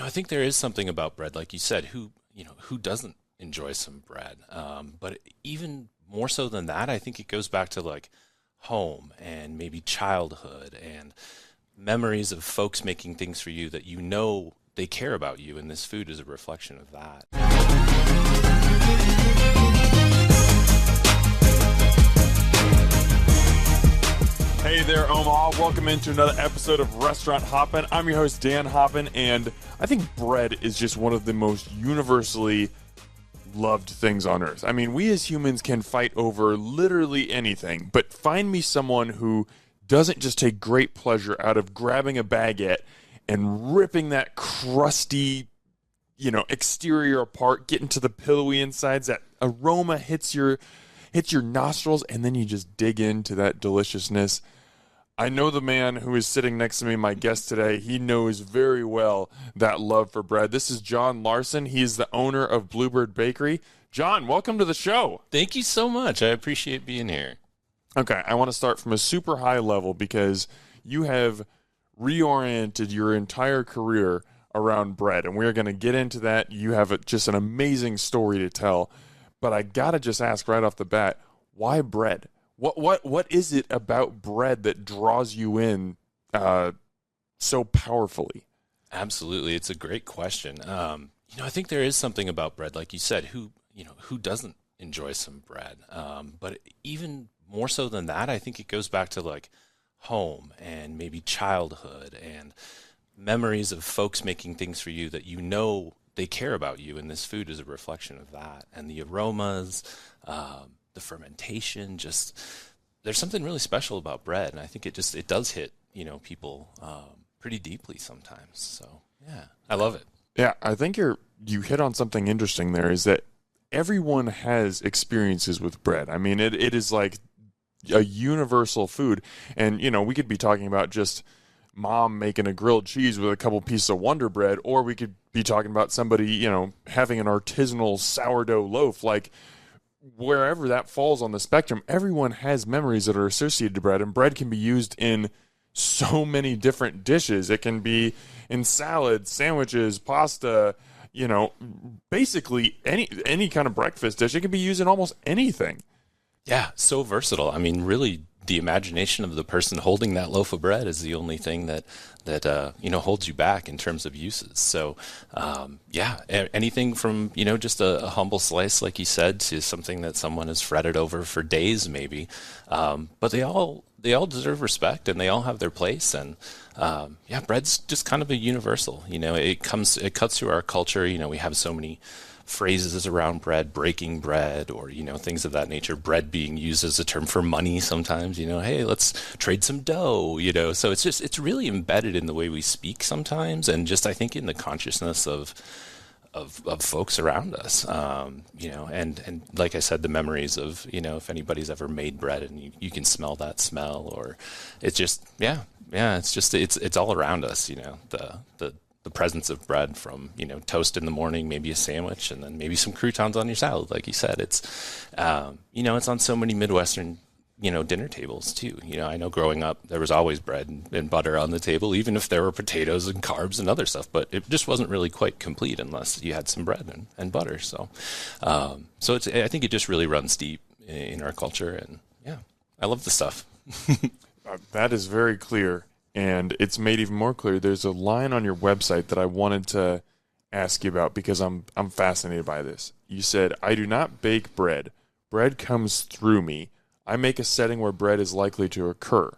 I think there is something about bread, like you said, who doesn't enjoy some bread? But even more so than that, I think it goes back to like home and maybe childhood and memories of folks making things for you that you know they care about you, and this food is a reflection of that. Hey there, Omaha. Welcome into another episode of Restaurant Hoppen. I'm your host, Dan Hoppen, and I think bread is just one of the most universally loved things on earth. I mean, we as humans can fight over literally anything, but find me someone who doesn't just take great pleasure out of grabbing a baguette and ripping that crusty, exterior apart, getting to the pillowy insides. That aroma hits your nostrils, and then you just dig into that deliciousness. I know the man who is sitting next to me, my guest today. He knows very well that love for bread. This is John Larson. He is the owner of Bluebird Bakery. John, welcome to the show. Thank you so much. I appreciate being here. Okay, I want to start from a super high level because you have reoriented your entire career around bread, and we're going to get into that. You have just an amazing story to tell, but I got to just ask right off the bat, why bread? What is it about bread that draws you in so powerfully? Absolutely, it's a great question. I think there is something about bread, like you said, who doesn't enjoy some bread? But even more so than that, I think it goes back to like home and maybe childhood and memories of folks making things for you that you know they care about you, and this food is a reflection of that. And the aromas, the fermentation, just there's something really special about bread, and I think it does hit people pretty deeply sometimes. So yeah, I love it. Yeah, I think you hit on something interesting there. Is that everyone has experiences with bread. I mean, it is like a universal food, and we could be talking about just mom making a grilled cheese with a couple pieces of Wonder Bread, or we could be talking about somebody, having an artisanal sourdough loaf. Like, wherever that falls on the spectrum, everyone has memories that are associated to bread, and bread can be used in so many different dishes. It can be in salads, sandwiches, pasta, basically any kind of breakfast dish. It can be used in almost anything. Yeah, so versatile. I mean, really, the imagination of the person holding that loaf of bread is the only thing that holds you back in terms of uses. So, anything from just a humble slice, like you said, to something that someone has fretted over for days, maybe. But they all deserve respect, and they all have their place. And bread's just kind of a universal. It cuts through our culture. We have so many phrases around bread, breaking bread, or things of that nature. Bread being used as a term for money sometimes. Hey, let's trade some dough. So it's really embedded in the way we speak sometimes, and just I think in the consciousness of folks around us. And like I said, the memories of if anybody's ever made bread and you can smell that smell, or it's just it's all around us. The presence of bread, from toast in the morning, maybe a sandwich, and then maybe some croutons on your salad, like you said. It's it's on so many Midwestern dinner tables too. I know growing up there was always bread and butter on the table, even if there were potatoes and carbs and other stuff, but it just wasn't really quite complete unless you had some bread and butter. So I think it just really runs deep in our culture, and yeah, I love the stuff. That is very clear. And it's made even more clear. There's a line on your website that I wanted to ask you about because I'm fascinated by this. You said, "I do not bake bread. Bread comes through me. I make a setting where bread is likely to occur.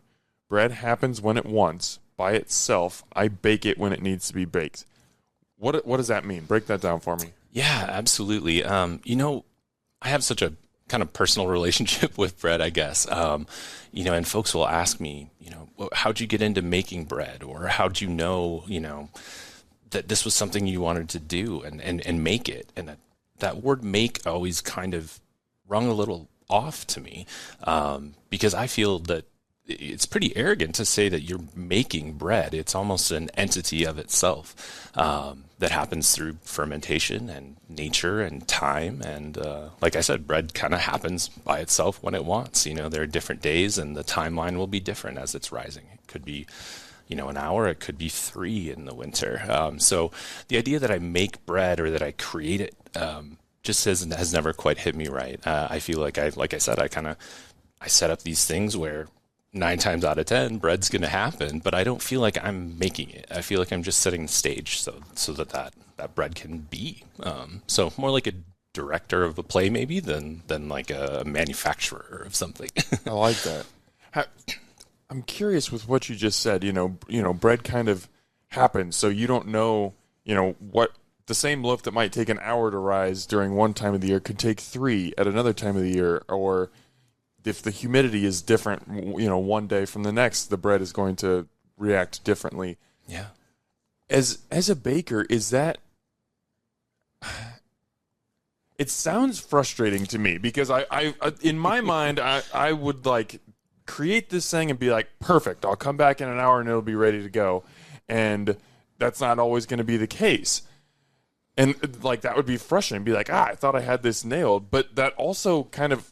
Bread happens when it wants. By itself, I bake it when it needs to be baked." What does that mean? Break that down for me. Yeah, absolutely. I have such a kind of personal relationship with bread, I guess. And folks will ask me, how'd you get into making bread? Or how'd you know, that this was something you wanted to do and make it? And that word make always kind of rung a little off to me, because I feel that it's pretty arrogant to say that you're making bread. It's almost an entity of itself that happens through fermentation and nature and time. And like I said, bread kind of happens by itself when it wants. There are different days, and the timeline will be different as it's rising. It could be an hour. It could be 3 in the winter. So the idea that I make bread or that I create it just has never quite hit me right. I feel like I said, I set up these things where 9 times out of 10 bread's going to happen, but I don't feel like I'm making it. I feel like I'm just setting the stage so that bread can be. So more like a director of a play maybe than like a manufacturer of something. I like that. I'm curious with what you just said, bread kind of happens. So you don't know, what the same loaf that might take an hour to rise during one time of the year could take 3 at another time of the year, or if the humidity is different, one day from the next, the bread is going to react differently. Yeah. As a baker, is that... It sounds frustrating to me because I in my mind, I would like create this thing and be like, perfect, I'll come back in an hour and it'll be ready to go. And that's not always going to be the case. And like, that would be frustrating. Be like, I thought I had this nailed. But that also kind of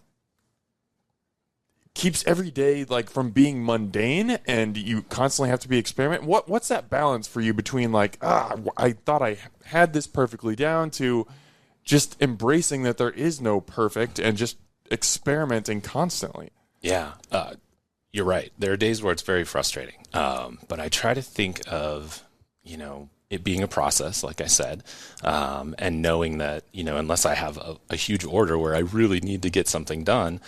keeps every day like from being mundane, and you constantly have to be experimenting. What's that balance for you between like, I thought I had this perfectly down, to just embracing that there is no perfect and just experimenting constantly? Yeah, you're right. There are days where it's very frustrating. But I try to think of, it being a process, like I said, and knowing that, unless I have a huge order where I really need to get something done,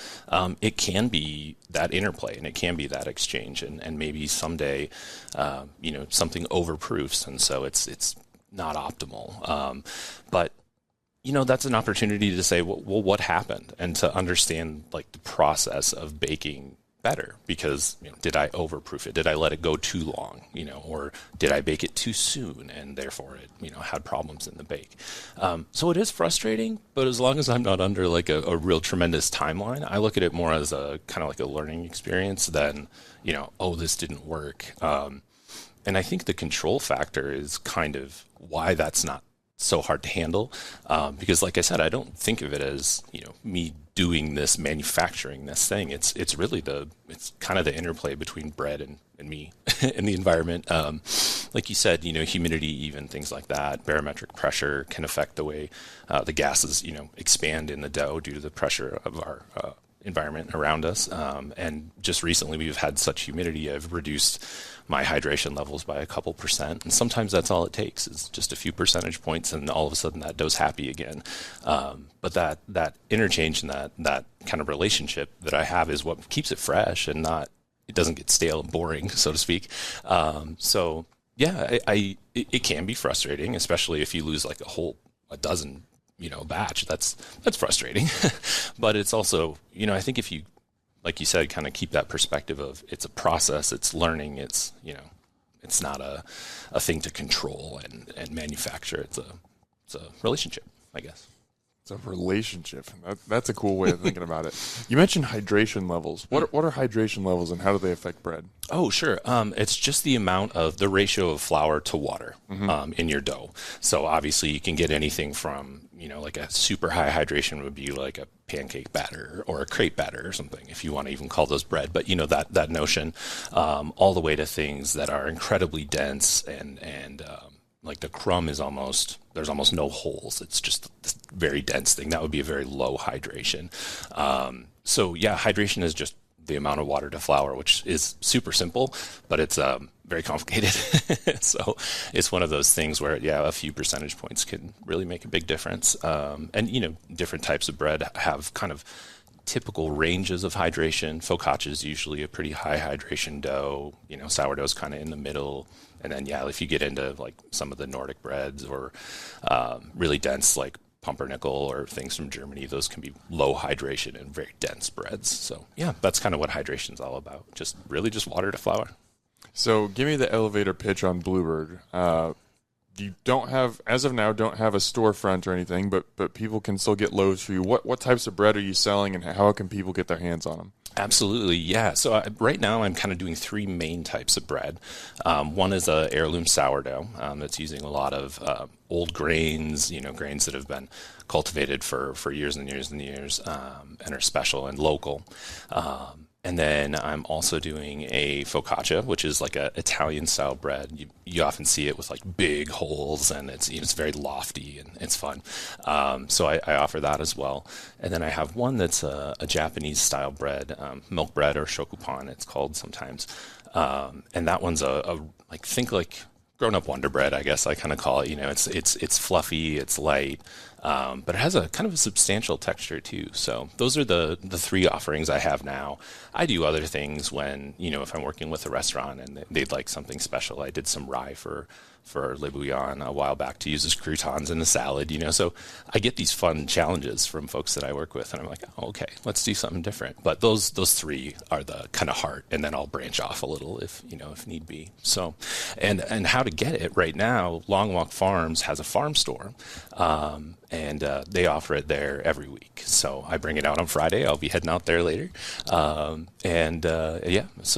it can be that interplay and it can be that exchange. And maybe someday, something overproofs. And so it's not optimal. But that's an opportunity to say, well, what happened? And to understand like the process of baking better, because did I overproof it? Did I let it go too long? Or did I bake it too soon and therefore it had problems in the bake? So it is frustrating, but as long as I'm not under like a real tremendous timeline, I look at it more as a kind of like a learning experience than this didn't work. And I think the control factor is kind of why that's not so hard to handle, because like I said, I don't think of it as me doing this, manufacturing this thing. It's really it's kind of the interplay between bread and me and the environment. Like you said, humidity, even things like that, barometric pressure can affect the way the gases expand in the dough due to the pressure of our environment around us. And just recently we've had such humidity, I've reduced my hydration levels by a couple percent. And sometimes that's all it takes, is just a few percentage points, and all of a sudden that dough's happy again. But that interchange and that kind of relationship that I have is what keeps it fresh and it doesn't get stale and boring, so to speak. So yeah, it can be frustrating, especially if you lose like a dozen batch. That's frustrating. But it's also, I think if you, like you said, kind of keep that perspective of it's a process, it's learning, it's not a thing to control and manufacture. It's a relationship, I guess. It's a relationship. That's a cool way of thinking about it. You mentioned hydration levels. What are hydration levels and how do they affect bread? Oh, sure. It's just the amount of the ratio of flour to water in your dough. So obviously you can get anything from, like a super high hydration would be like a pancake batter or a crepe batter or something, if you want to even call those bread. But that notion, all the way to things that are incredibly dense and like the crumb there's almost no holes. It's just this very dense thing. That would be a very low hydration. So yeah, hydration is just the amount of water to flour, which is super simple, but it's very complicated. So it's one of those things where, a few percentage points can really make a big difference. And, different types of bread have kind of typical ranges of hydration. Focaccia is usually a pretty high hydration dough. Sourdough is kind of in the middle. And then, if you get into like some of the Nordic breads or really dense, like pumpernickel or things from Germany, those can be low hydration and very dense breads. So that's kind of what hydration is all about. Just water to flour. So give me the elevator pitch on Bluebird. You don't have, as of now, a storefront or anything, but people can still get loaves for you. What types of bread are you selling, and how can people get their hands on them? Absolutely, yeah. So right now I'm kind of doing 3 main types of bread. One is a heirloom sourdough that's using a lot of old grains, grains that have been cultivated for years and years and years, and are special and local. And then I'm also doing a focaccia, which is like a Italian style bread. You often see it with like big holes, and it's very lofty and it's fun. So I offer that as well. And then I have one that's a Japanese style bread, milk bread or shokupan it's called sometimes. And that one's think like grown up Wonder Bread, I guess I kind of call it. It's fluffy, it's light, but it has a kind of a substantial texture too. So those are the three offerings I have now. I do other things when, if I'm working with a restaurant and they'd like something special. I did some rye for Le Bouillon a while back to use as croutons in the salad, So I get these fun challenges from folks that I work with, and I'm like, oh, okay, let's do something different. But those three are the kind of heart, and then I'll branch off a little if need be. So, and how to get it right now, Long Walk Farms has a farm store, and they offer it there every week. So I bring it out on Friday. I'll be heading out there later, so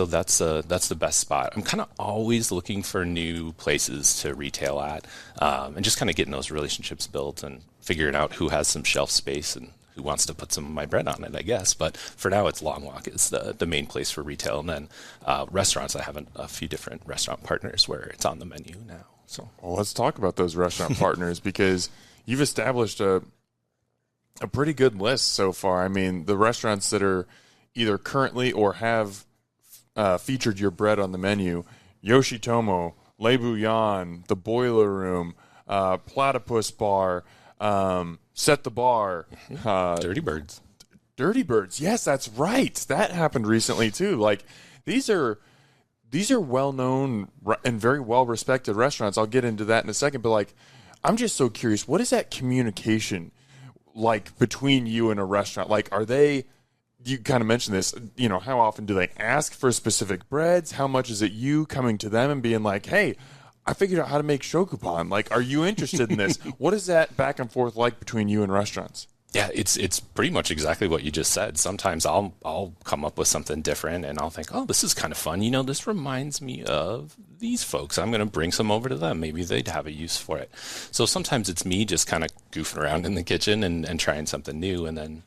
that's the best spot. I'm kind of always looking for new places to retail at, and just kind of getting those relationships built and figuring out who has some shelf space and who wants to put some of my bread on it, I guess. But for now, it's Long Walk is the main place for retail. And then restaurants, I have a few different restaurant partners where it's on the menu now. So, well, let's talk about those restaurant partners, because you've established a pretty good list so far. I mean, the restaurants that are either currently or have featured your bread on the menu: Yoshitomo, Le Bouillon, the Boiler Room, Platypus Bar, Set the Bar, Dirty Birds. Dirty Birds. Yes, that's right. That happened recently too. Like, these are well-known and very well-respected restaurants. I'll get into that in a second, but like, I'm just so curious, what is that communication like between you and a restaurant? Like, you kind of mentioned this, how often do they ask for specific breads? How much is it you coming to them and being like, hey, I figured out how to make shokupan. Like, are you interested in this? What is that back and forth like between you and restaurants? Yeah, it's pretty much exactly what you just said. Sometimes I'll come up with something different, and I'll think, oh, this is kind of fun. This reminds me of these folks. I'm going to bring some over to them. Maybe they'd have a use for it. So sometimes it's me just kind of goofing around in the kitchen and trying something new, and then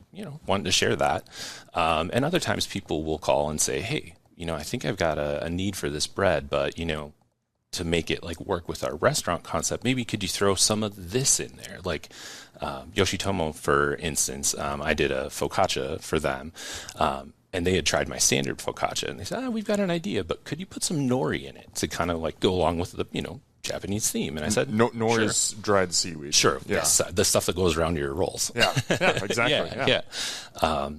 wanting to share that. And other times people will call and say, hey, I think I've got a need for this bread, but to make it like work with our restaurant concept, maybe could you throw some of this in there? Like Yoshitomo, for instance, I did a focaccia for them, and they had tried my standard focaccia, and they said, we've got an idea, but could you put some nori in it to kind of like go along with the Japanese theme? And I said, nori sure. is dried seaweed. Sure. Yeah. Yes, the stuff that goes around your rolls. Yeah, exactly. Yeah.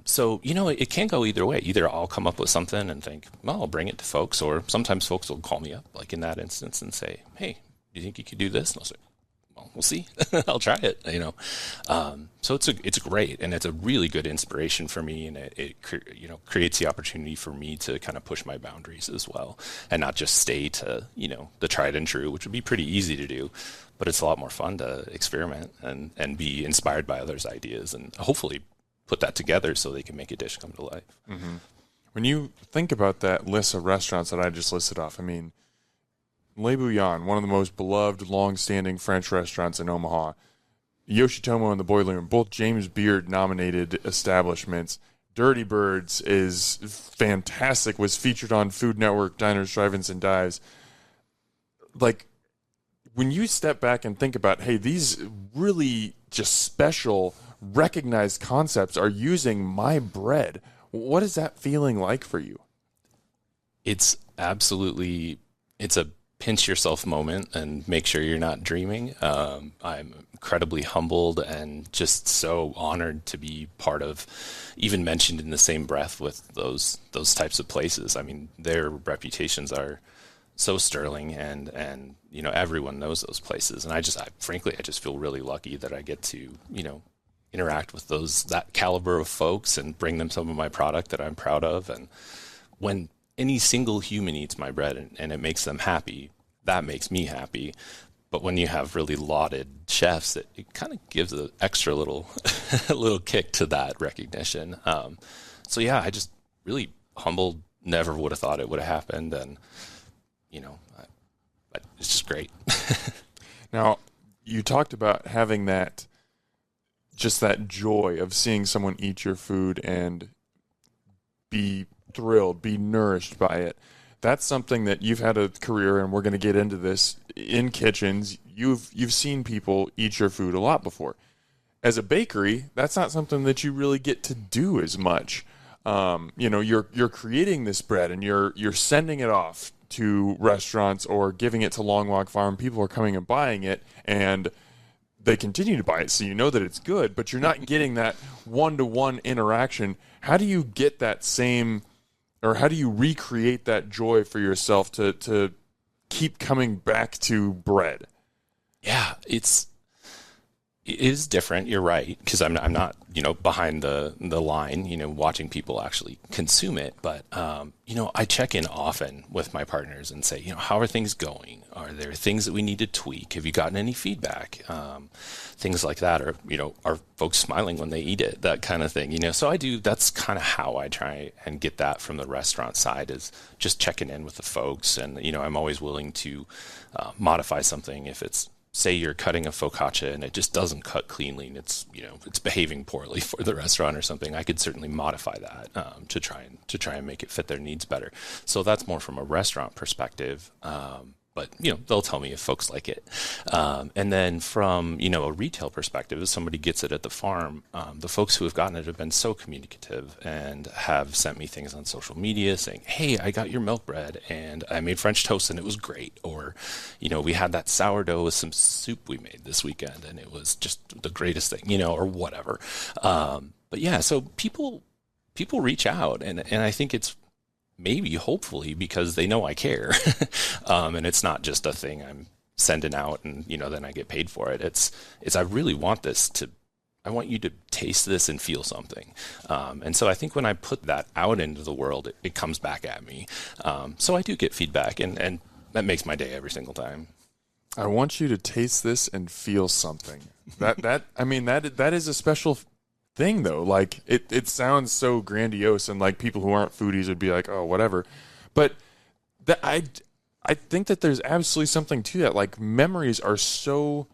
So, it can go either way. Either I'll come up with something and think, well, I'll bring it to folks, or sometimes folks will call me up, like in that instance, and say, hey, do you think you could do this? And I'll say, well, we'll see. I'll try it, So it's great, and it's a really good inspiration for me, and it creates the opportunity for me to kind of push my boundaries as well, and not just stay to the tried and true, which would be pretty easy to do, but it's a lot more fun to experiment and be inspired by others' ideas, and hopefully put that together so they can make a dish come to life. Mm-hmm. When you think about that list of restaurants that I just listed off, I mean, Le Bouillon, one of the most beloved, long-standing French restaurants in Omaha. Yoshitomo and the Boiler Room, both James Beard-nominated establishments. Dirty Birds is fantastic, was featured on Food Network, Diners, Drive-Ins, and Dives. Like, when you step back and think about, hey, these really just special, recognized concepts are using my bread, what is that feeling like for you? It's a pinch yourself moment and make sure you're not dreaming. I'm incredibly humbled and just so honored to be part of, even mentioned in the same breath with those types of places. I mean, their reputations are so sterling, and everyone knows those places. And I just feel really lucky that I get to interact with that caliber of folks and bring them some of my product that I'm proud of. And when any single human eats my bread and it makes them happy, that makes me happy. But when you have really lauded chefs, it kind of gives an extra little a little kick to that recognition. So yeah, I just really humbled. Never would have thought it would have happened, and it's just great. Now, you talked about having that joy of seeing someone eat your food and be thrilled, be nourished by it. That's something that you've had a career, and we're going to get into this, in kitchens. You've seen people eat your food a lot before. As a bakery, that's not something that you really get to do as much. You're creating this bread, and you're sending it off to restaurants or giving it to Long Walk Farm. People are coming and buying it, and they continue to buy it, so you know that it's good, but you're not getting that one-to-one interaction. How do you get that same, or how do you recreate that joy for yourself to keep coming back to bread? Yeah, it is different. You're right, because I'm not behind the line watching people actually consume it, but I check in often with my partners and say, how are things going? Are there things that we need to tweak? Have you gotten any feedback? Things like that, or are folks smiling when they eat it? That kind of thing. So I do. That's kind of how I try and get that from the restaurant side, is just checking in with the folks, and I'm always willing to modify something if it's, say you're cutting a focaccia and it just doesn't cut cleanly and it's behaving poorly for the restaurant or something. I could certainly modify that to try and make it fit their needs better. So that's more from a restaurant perspective. But they'll tell me if folks like it. And then from a retail perspective, if somebody gets it at the farm, the folks who have gotten it have been so communicative and have sent me things on social media saying, "Hey, I got your milk bread and I made French toast and it was great," or we had that sourdough with some soup we made this weekend and it was just the greatest thing, or whatever. But yeah, so people reach out, and I think it's maybe, hopefully, because they know I care. And it's not just a thing I'm sending out and, then I get paid for it. It's I really want I want you to taste this and feel something. And so I think when I put that out into the world, it comes back at me. So I do get feedback, and that makes my day every single time. I want you to taste this and feel something. That is a special thing, though. Like it sounds so grandiose, and like people who aren't foodies would be like, oh, whatever. But I think that there's absolutely something to that. Like, memories are so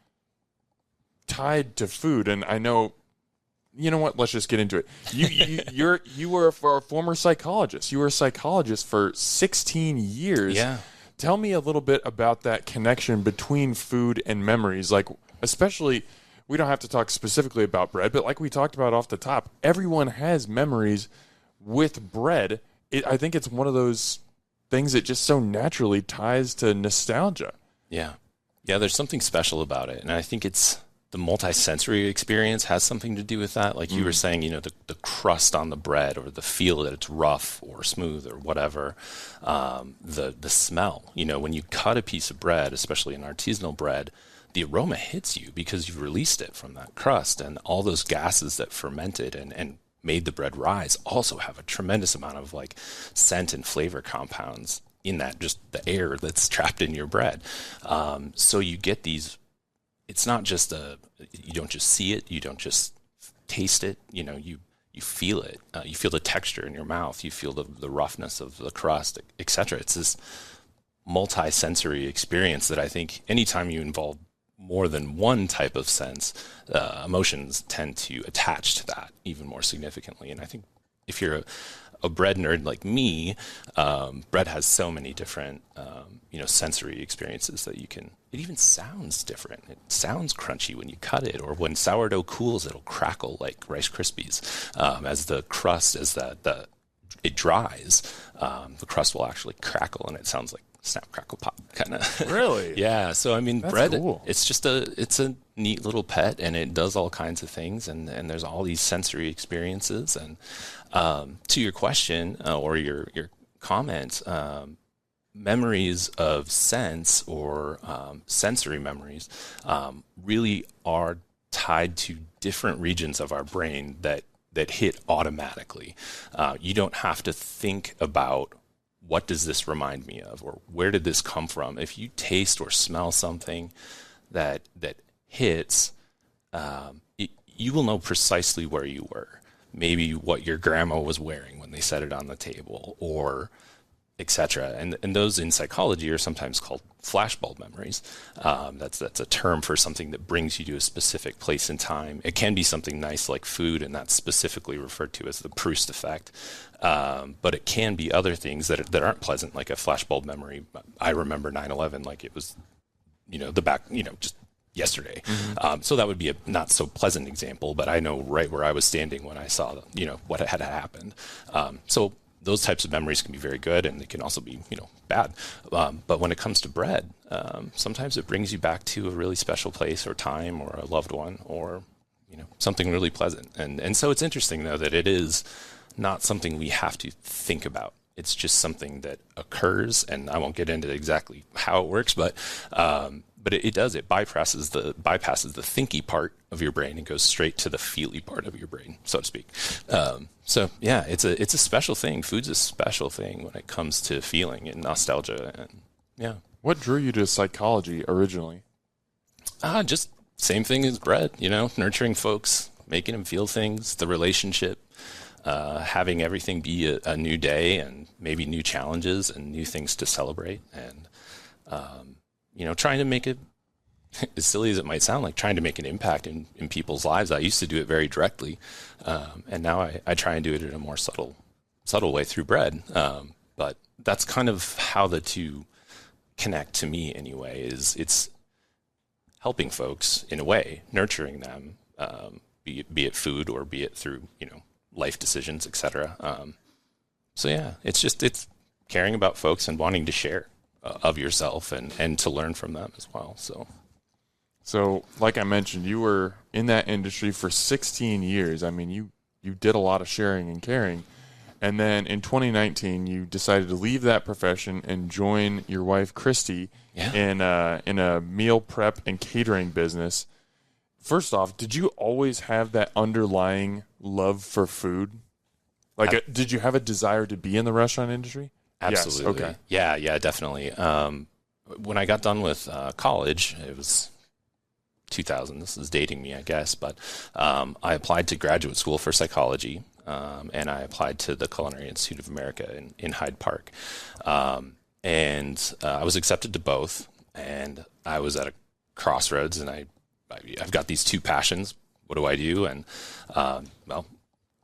tied to food, and I know. You know what? Let's just get into it. You were a former psychologist. You were a psychologist for 16 years. Yeah. Tell me a little bit about that connection between food and memories. Like, especially, we don't have to talk specifically about bread, but like we talked about off the top, everyone has memories with bread. I think it's one of those things that just so naturally ties to nostalgia. Yeah. Yeah, there's something special about it. And I think it's the multi-sensory experience has something to do with that. Like you were saying, the crust on the bread, or the feel that it's rough or smooth or whatever. The smell, when you cut a piece of bread, especially an artisanal bread, the aroma hits you because you've released it from that crust, and all those gases that fermented and made the bread rise also have a tremendous amount of like scent and flavor compounds in that, just the air that's trapped in your bread. So you get these, it's not just you don't just see it, you don't just taste it, you feel it. You feel the texture in your mouth, you feel the roughness of the crust, etc. It's this multi-sensory experience that I think anytime you involve more than one type of sense, emotions tend to attach to that even more significantly. And I think if you're a bread nerd like me, bread has so many different, sensory experiences that you can. It even sounds different. It sounds crunchy when you cut it, or when sourdough cools, it'll crackle like Rice Krispies. As the crust, it dries, the crust will actually crackle, and it sounds like snap, crackle, pop kind of. Really? Yeah. So That's bread, cool. it's a neat little pet, and it does all kinds of things, and there's all these sensory experiences. And to your question or your comment, memories of sense or sensory memories really are tied to different regions of our brain that hit automatically. You don't have to think about, what does this remind me of, or where did this come from? If you taste or smell something that hits, you will know precisely where you were. Maybe what your grandma was wearing when they set it on the table, or etc. And those in psychology are sometimes called flashbulb memories. That's a term for something that brings you to a specific place in time. It can be something nice like food, and that's specifically referred to as the Proust effect. But it can be other things that aren't pleasant, like a flashbulb memory. I remember 9/11 like it was, just yesterday. So that would be a not so pleasant example, but I know right where I was standing when I saw, what had happened. So those types of memories can be very good, and they can also be, bad. But when it comes to bread, sometimes it brings you back to a really special place or time or a loved one or, something really pleasant. And so it's interesting, though, that it is not something we have to think about. It's just something that occurs, and I won't get into exactly how it works, but it does. It bypasses the thinky part of your brain and goes straight to the feely part of your brain, so to speak. So yeah, it's a special thing. Food's a special thing when it comes to feeling and nostalgia. And yeah. What drew you to psychology originally? Just same thing as bread, nurturing folks, making them feel things, the relationship, having everything be a new day and maybe new challenges and new things to celebrate. And, trying to make it, as silly as it might sound, like trying to make an impact in people's lives. I used to do it very directly. And now I try and do it in a more subtle way through bread. But that's kind of how the two connect to me anyway, is it's helping folks in a way, nurturing them, be it food or be it through, life decisions, etc. So yeah, it's caring about folks and wanting to share of yourself and to learn from them as well. So like I mentioned, you were in that industry for 16 years. I mean, you did a lot of sharing and caring. And then in 2019, you decided to leave that profession and join your wife, Christy, in a meal prep and catering business. First off, did you always have that underlying love for food? Did you have a desire to be in the restaurant industry? Absolutely. Yes. Okay. Yeah, definitely. When I got done with college, it was 2000. This is dating me, I guess, but I applied to graduate school for psychology, and I applied to the Culinary Institute of America in Hyde Park. And I was accepted to both, and I was at a crossroads, and I've got these two passions. What do I do? And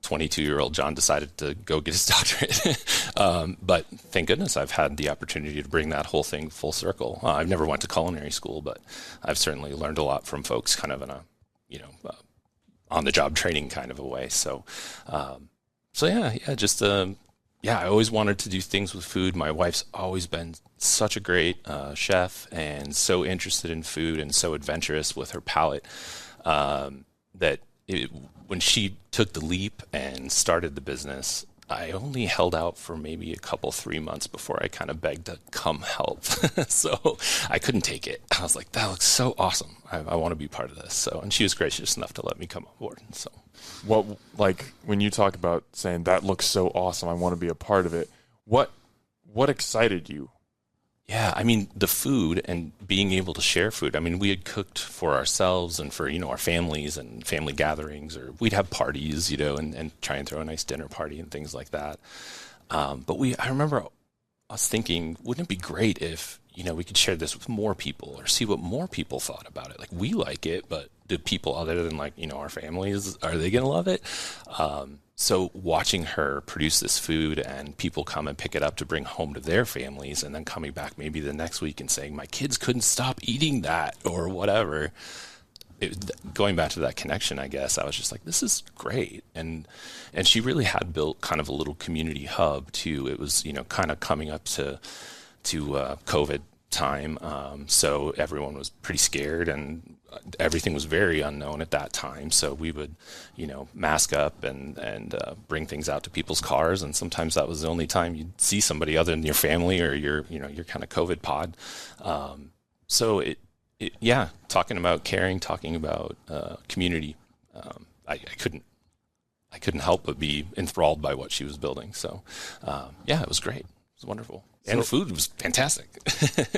22-year-old John decided to go get his doctorate. But thank goodness I've had the opportunity to bring that whole thing full circle. I've never went to culinary school, but I've certainly learned a lot from folks kind of in a, on-the-job training kind of a way. So I always wanted to do things with food. My wife's always been such a great chef and so interested in food and so adventurous with her palate that when she took the leap and started the business, I only held out for maybe 3 months before I kind of begged to come help. So I couldn't take it. I was like, that looks so awesome. I want to be part of this. So, and she was gracious enough to let me come on board. So when you talk about saying that looks so awesome, I want to be a part of it, what excited you? Yeah, I mean, the food and being able to share food. I mean, we had cooked for ourselves and for, our families and family gatherings, or we'd have parties, and try and throw a nice dinner party and things like that. But I remember us thinking, wouldn't it be great if, we could share this with more people or see what more people thought about it? Like, we like it, but do people other than our families, are they going to love it? So watching her produce this food and people come and pick it up to bring home to their families, and then coming back maybe the next week and saying, my kids couldn't stop eating that or whatever. Going back to that connection, I guess, I was just like, this is great. And she really had built kind of a little community hub too. It was, kind of coming up to COVID time. So everyone was pretty scared and everything was very unknown at that time. So we would, mask up and bring things out to people's cars. And sometimes that was the only time you'd see somebody other than your family or your kind of COVID pod. So talking about caring, talking about community, I couldn't help but be enthralled by what she was building. So, it was great. It was wonderful. And the food was fantastic.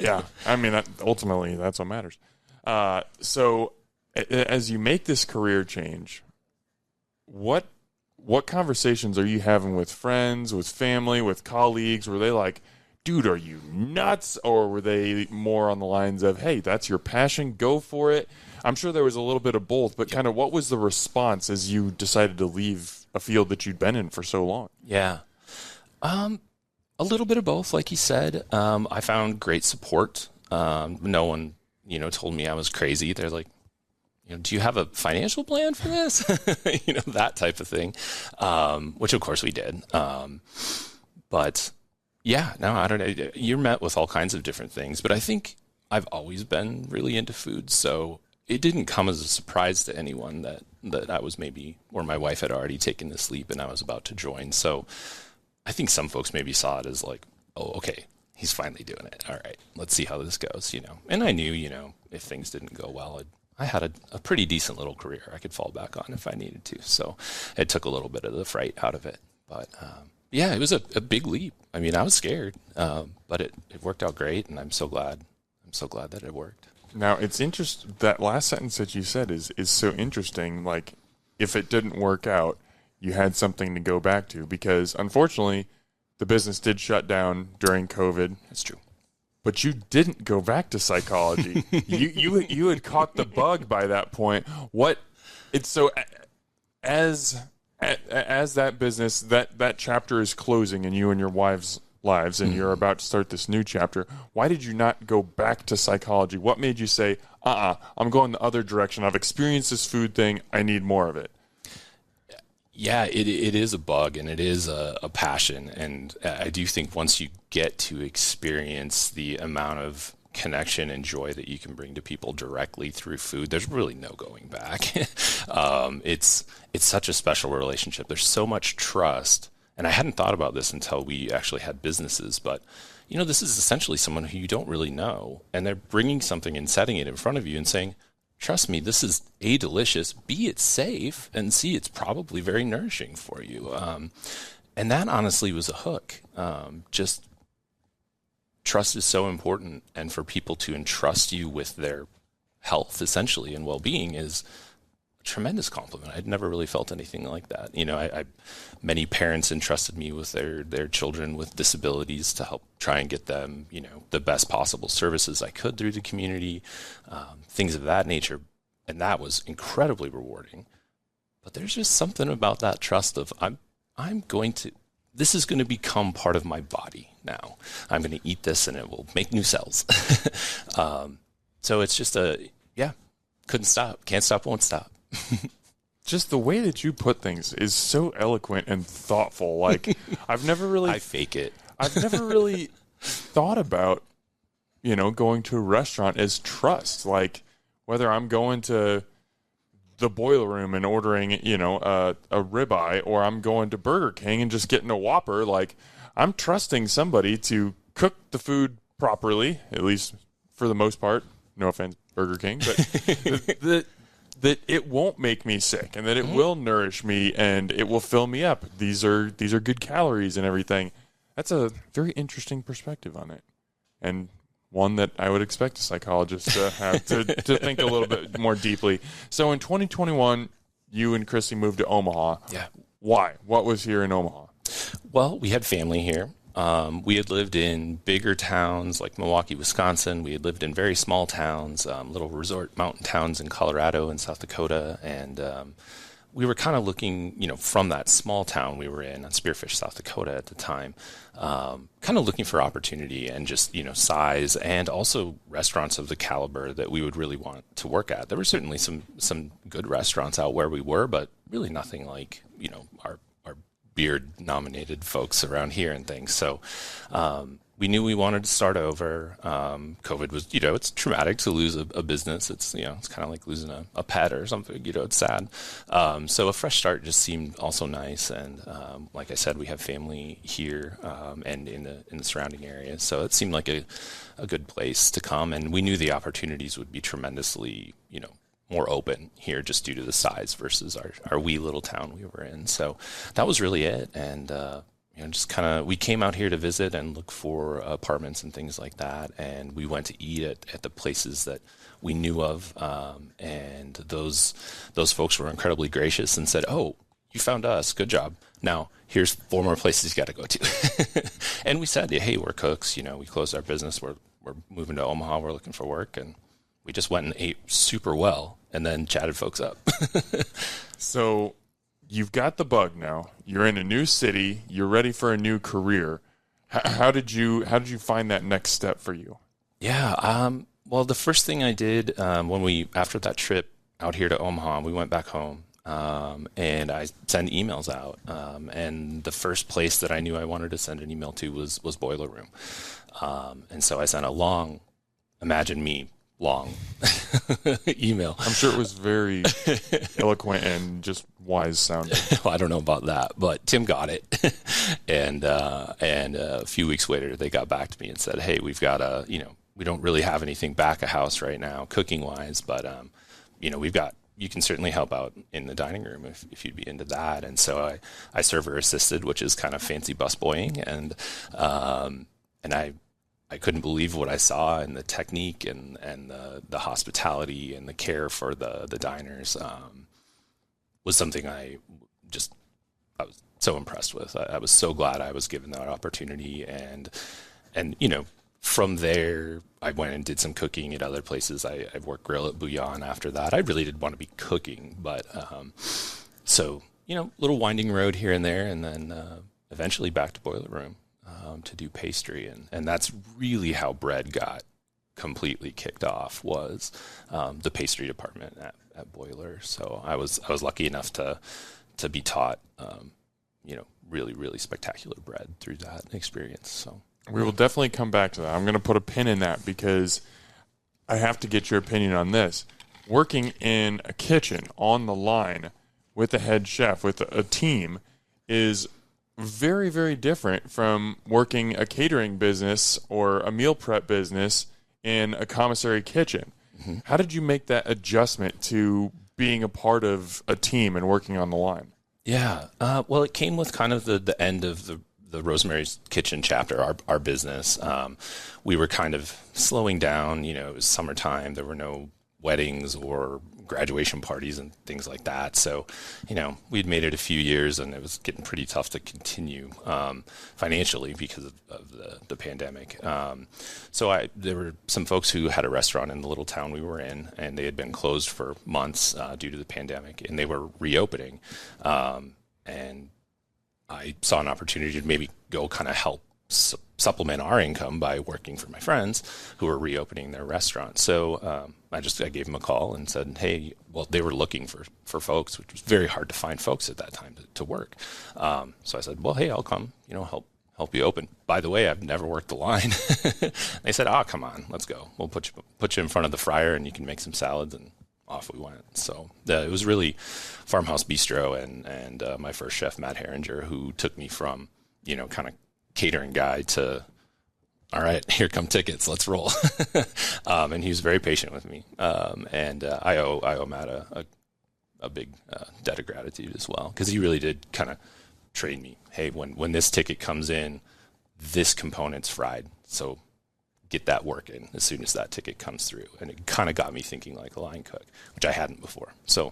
Yeah. I mean, ultimately, that's what matters. So as you make this career change, what conversations are you having with friends, with family, with colleagues, where they like, dude, are you nuts? Or were they more on the lines of, hey, that's your passion, go for it? I'm sure there was a little bit of both, but kind of what was the response as you decided to leave a field that you'd been in for so long? Yeah. A little bit of both, like you said. I found great support. No one, told me I was crazy. They're like, do you have a financial plan for this? That type of thing, which of course we did. But yeah, no, I don't know. You're met with all kinds of different things, but I think I've always been really into food. So it didn't come as a surprise to anyone that I was maybe, or my wife had already taken this leap and I was about to join. So I think some folks maybe saw it as like, oh, okay, he's finally doing it. All right, let's see how this goes, And I knew, if things didn't go well, I had a pretty decent little career I could fall back on if I needed to. So it took a little bit of the fright out of it. But yeah, it was a big leap. I mean, I was scared, but it worked out great, and I'm so glad that it worked. Now, it's interesting, that last sentence that you said is so interesting. Like, if it didn't work out, you had something to go back to, because unfortunately, the business did shut down during COVID. That's true. But you didn't go back to psychology. you had caught the bug by that point. As that business, that chapter is closing in you and your wife's lives, and you're about to start this new chapter, why did you not go back to psychology? What made you say, I'm going the other direction. I've experienced this food thing. I need more of it. Yeah, it is a bug, and it is a passion. And I do think once you get to experience the amount of connection and joy that you can bring to people directly through food, there's really no going back. It's such a special relationship. There's so much trust. And I hadn't thought about this until we actually had businesses, but this is essentially someone who you don't really know, and they're bringing something and setting it in front of you and saying, trust me, this is A, delicious, B, it's safe, and C, it's probably very nourishing for you. And that honestly was a hook. Just trust is so important, and for people to entrust you with their health, essentially, and well-being is a tremendous compliment. I'd never really felt anything like that. Many parents entrusted me with their children with disabilities to help try and get them, the best possible services I could through the community, things of that nature. And that was incredibly rewarding. But there's just something about that trust of this is going to become part of my body now. I'm going to eat this and it will make new cells. So it's just couldn't stop, can't stop, won't stop. Just the way that you put things is so eloquent and thoughtful. Like, I've never really... I fake it. I've never really thought about, going to a restaurant as trust. Like, whether I'm going to the Boiler Room and ordering, a ribeye, or I'm going to Burger King and just getting a Whopper, like, I'm trusting somebody to cook the food properly, at least for the most part. No offense, Burger King, but that it won't make me sick, and that it will nourish me, and it will fill me up. These are good calories and everything. That's a very interesting perspective on it, and one that I would expect a psychologist to have to think a little bit more deeply. So in 2021, you and Chrissy moved to Omaha. Yeah. Why? What was here in Omaha? Well, we had family here. We had lived in bigger towns like Milwaukee, Wisconsin. We had lived in very small towns, little resort mountain towns in Colorado and South Dakota. And we were kind of looking, from that small town we were in on Spearfish, South Dakota at the time, kind of looking for opportunity and just, size, and also restaurants of the caliber that we would really want to work at. There were certainly some good restaurants out where we were, but really nothing like, our Beard-nominated folks around here and things. So we knew we wanted to start over. COVID was, it's traumatic to lose a business. It's, it's kind of like losing a pet or something. It's sad. So a fresh start just seemed also nice. And like I said, we have family here and in the surrounding areas. So it seemed like a good place to come. And we knew the opportunities would be tremendously, more open here just due to the size versus our wee little town we were in. So that was really it. And, just kind of, we came out here to visit and look for apartments and things like that. And we went to eat at the places that we knew of. And those folks were incredibly gracious and said, oh, you found us. Good job. Now, here's 4 more places you got to go to. And we said, hey, we're cooks. You know, we closed our business. We're moving to Omaha. We're looking for work. And we just went and ate super well and then chatted folks up. So you've got the bug now. You're in a new city. You're ready for a new career. How did you find that next step for you? Yeah. Well, the first thing I did after that trip out here to Omaha, we went back home. And I send emails out. And the first place that I knew I wanted to send an email to was Boiler Room. And so I sent a long, imagine me, long email. I'm sure it was very eloquent and just wise sounding. Well, I don't know about that, but Tim got it. And a few weeks later, they got back to me and said, hey, we've got we don't really have anything back of house right now, cooking wise, but, you can certainly help out in the dining room if you'd be into that. And so I server assisted, which is kind of fancy busboying. And I couldn't believe what I saw, and the technique and the hospitality and the care for the diners was something I was so impressed with. I was so glad I was given that opportunity. And from there, I went and did some cooking at other places. I've worked grill at Bouillon after that. I really did want to be cooking, but little winding road here and there, and then eventually back to Boiler Room to do pastry, and that's really how bread got completely kicked off, was the pastry department at Boiler. So I was lucky enough to be taught really, really spectacular bread through that experience. So. We will definitely come back to that. I'm going to put a pin in that because I have to get your opinion on this. Working in a kitchen on the line with a head chef, with a team, is very, very different from working a catering business or a meal prep business in a commissary kitchen. Mm-hmm. How did you make that adjustment to being a part of a team and working on the line? Yeah. Well, it came with kind of the end of the Rosemary's Kitchen chapter, our business. We were kind of slowing down. It was summertime. There were no weddings or graduation parties and things like that. So, we'd made it a few years, and it was getting pretty tough to continue financially because of the pandemic. So there were some folks who had a restaurant in the little town we were in, and they had been closed for months due to the pandemic, and they were reopening. And I saw an opportunity to maybe go kind of help supplement our income by working for my friends who were reopening their restaurant. So I gave them a call and said, hey, well, they were looking for folks, which was very hard to find folks at that time to work. So I said, well, hey, I'll come, help you open. By the way, I've never worked the line. They said, come on, let's go. We'll put you in front of the fryer, and you can make some salads, and off we went. So it was really Farmhouse Bistro and my first chef, Matt Herringer, who took me from, kind of catering guy to, all right, here come tickets, let's roll. And he was very patient with me. And I owe Matt a big debt of gratitude as well, because he really did kind of train me. Hey, when this ticket comes in, this component's fried. So get that work in as soon as that ticket comes through. And it kind of got me thinking like a line cook, which I hadn't before. So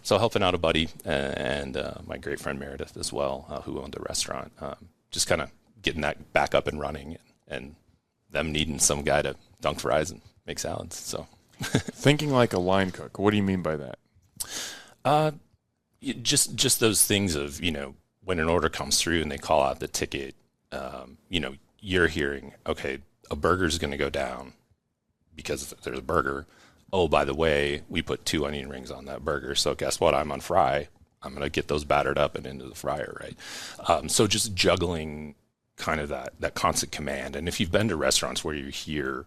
helping out a buddy and my great friend Meredith as well, who owned the restaurant, just kind of getting that back up and running, and them needing some guy to dunk fries and make salads. So thinking like a line cook, what do you mean by that? Just those things of, when an order comes through and they call out the ticket, you're hearing, okay, a burger's going to go down because there's a burger. Oh, by the way, we put 2 onion rings on that burger. So guess what? I'm on fry. I'm going to get those battered up and into the fryer, right? So just juggling kind of that constant command. And if you've been to restaurants where you hear,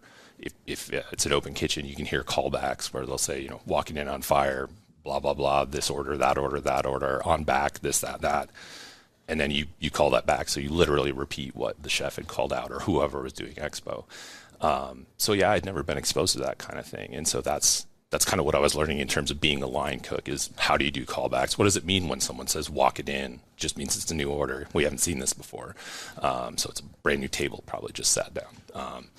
if it's an open kitchen, you can hear callbacks where they'll say, walking in on fire, blah, blah, blah, this order, that order, on back, this, that. And then you call that back. So you literally repeat what the chef had called out or whoever was doing expo. So yeah, I'd never been exposed to that kind of thing. And so that's kind of what I was learning in terms of being a line cook, is how do you do callbacks? What does it mean when someone says, walk it in? Just means it's a new order. We haven't seen this before. So it's a brand new table, probably just sat down.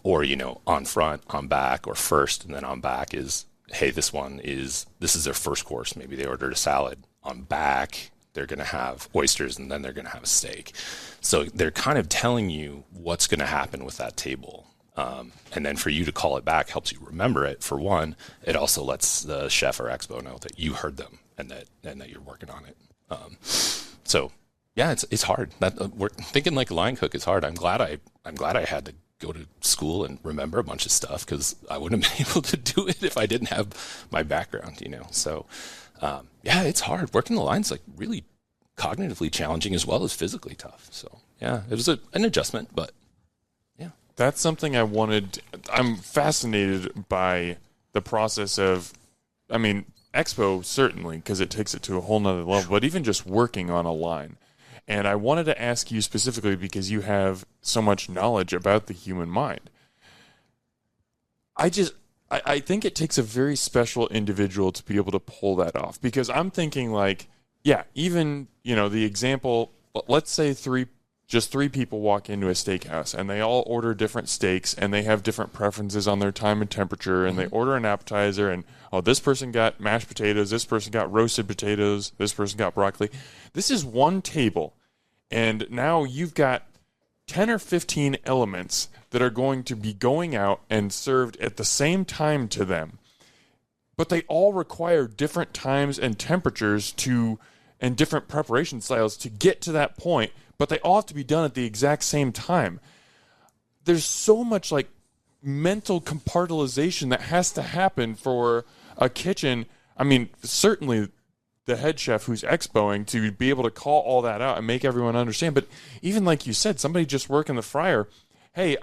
Or, on front, on back, or first, and then on back is, hey, this is their first course. Maybe they ordered a salad. on back, they're going to have oysters, and then they're going to have a steak. So they're kind of telling you what's going to happen with that table. And then for you to call it back helps you remember it. For one, it also lets the chef or expo know that you heard them and that you're working on it. So yeah, it's hard. We're thinking like a line cook is hard. I'm glad I had to go to school and remember a bunch of stuff, because I wouldn't have been able to do it if I didn't have my background, So yeah, it's hard. Working the line's like really cognitively challenging as well as physically tough. So yeah, it was an adjustment, but yeah. That's something I wanted. I'm fascinated by the process of, expo certainly, because it takes it to a whole nother level, but even just working on a line. And I wanted to ask you specifically because you have so much knowledge about the human mind. I think it takes a very special individual to be able to pull that off, because I'm thinking like, yeah, even, the example, let's say just three people walk into a steakhouse and they all order different steaks and they have different preferences on their time and temperature, and they order an appetizer and, this person got mashed potatoes, this person got roasted potatoes, this person got broccoli. This is one table, and now you've got 10 or 15 elements that are going to be going out and served at the same time to them. But they all require different times and temperatures and different preparation styles to get to that point, but they all have to be done at the exact same time. There's so much like mental compartmentalization that has to happen for a kitchen. Certainly the head chef who's expoing to be able to call all that out and make everyone understand. But even like you said, somebody just working the fryer, hey,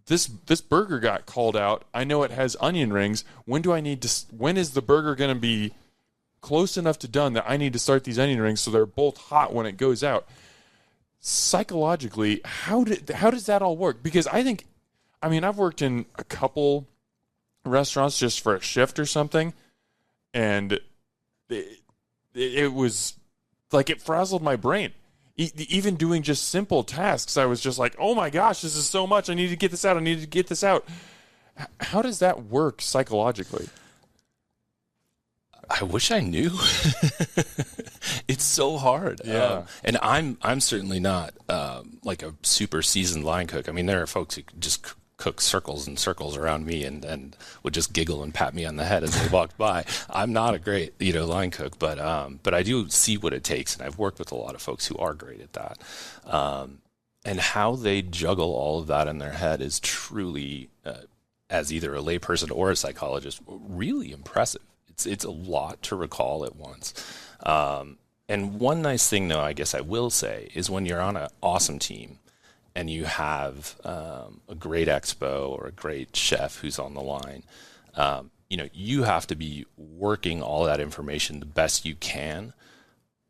this burger got called out. I know it has onion rings. When is the burger going to be close enough to done that I need to start these onion rings so they're both hot when it goes out? Psychologically, how does that all work? Because I've worked in a couple restaurants just for a shift or something, and it was like it frazzled my brain. Even doing just simple tasks, I was just like, oh my gosh, this is so much. I need to get this out. How does that work psychologically? I wish I knew. It's so hard. Yeah. And I'm certainly not like a super seasoned line cook. There are folks who just cook circles and circles around me and would just giggle and pat me on the head as they walked by. I'm not a great, line cook, but I do see what it takes, and I've worked with a lot of folks who are great at that. And how they juggle all of that in their head is truly, as either a layperson or a psychologist, really impressive. It's a lot to recall at once. And one nice thing, though, I guess I will say, is when you're on an awesome team and you have a great expo or a great chef who's on the line, you have to be working all that information the best you can.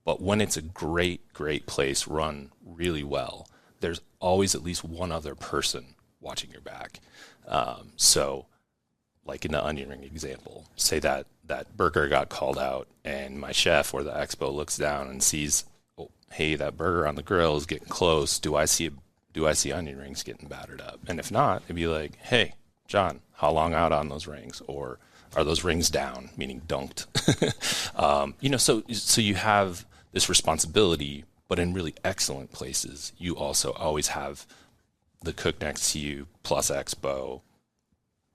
But when it's a great, great place run really well, there's always at least one other person watching your back. So like in the onion ring example, say that burger got called out and my chef or the expo looks down and sees, oh, hey, that burger on the grill is getting close. Do I see onion rings getting battered up? And if not, it'd be like, hey, John, how long out on those rings? Or are those rings down, meaning dunked? So you have this responsibility, but in really excellent places, you also always have the cook next to you plus expo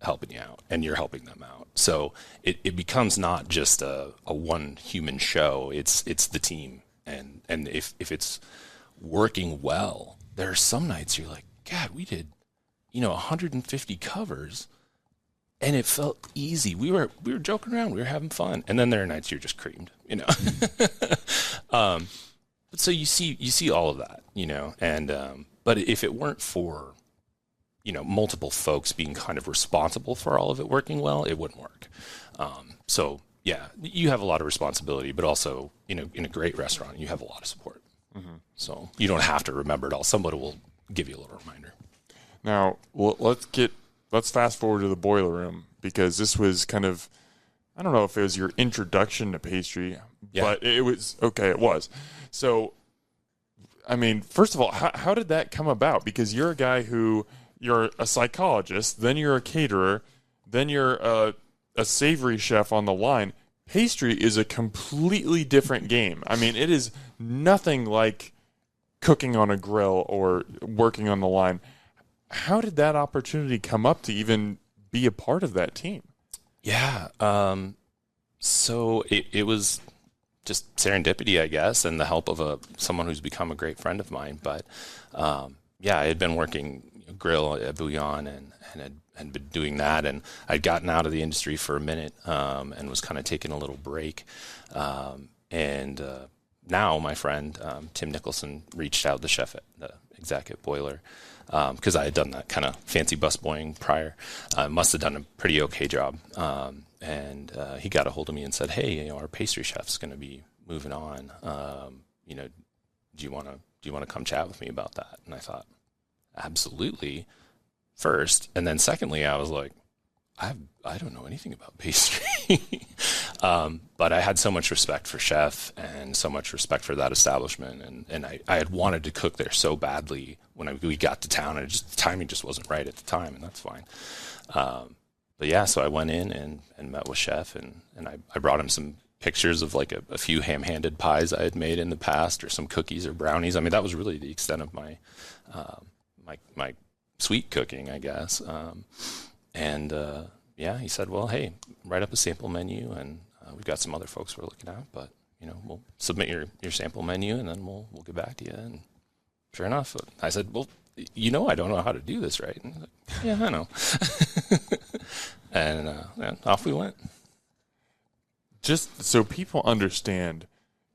helping you out, and you're helping them out. So it becomes not just a one human show. It's the team. And if it's working well, there are some nights you're like, God, we did, 150 covers and it felt easy. We were joking around. We were having fun. And then there are nights you're just creamed, so you see all of that, and, but if it weren't for, multiple folks being kind of responsible for all of it working well, it wouldn't work. So yeah, you have a lot of responsibility, but also, in a great restaurant, you have a lot of support. Mm-hmm. So you don't have to remember it all. Somebody will give you a little reminder. Now, let's fast forward to the boiler room, because this was kind of, I don't know if it was your introduction to pastry, but it was, okay, it was. So, first of all, how did that come about? Because you're a guy you're a psychologist, then you're a caterer, then you're a savory chef on the line. pastry is a completely different game. I mean, it is nothing like cooking on a grill or working on the line. How did that opportunity come up to even be a part of that team? Yeah. So it was just serendipity, I guess, and the help of someone who's become a great friend of mine. But yeah, I had been working grill at Bouillon and had been doing that, and I'd gotten out of the industry for a minute and was kind of taking a little break. And now my friend Tim Nicholson reached out, the chef at the exec at Boiler, because I had done that kind of fancy busboying prior. Must have done a pretty okay job. And he got a hold of me and said, "Hey, our pastry chef's going to be moving on. Do you want to come chat with me about that?" And I thought, absolutely. First, and then secondly, I was like, I don't know anything about pastry. But I had so much respect for chef and so much respect for that establishment, and I had wanted to cook there so badly when we got to town, and the timing just wasn't right at the time, and that's fine. But yeah, so I went in and met with chef, and I brought him some pictures of like a few ham-handed pies I had made in the past, or some cookies or brownies. I mean, that was really the extent of my my sweet cooking, I guess. Yeah, he said, "Well, hey, write up a sample menu, and we've got some other folks we're looking at, but we'll submit your sample menu, and then we'll get back to you." And sure enough, I said, "Well, I don't know how to do this, right?" And he's like, "Yeah, I know." And off we went. Just so people understand,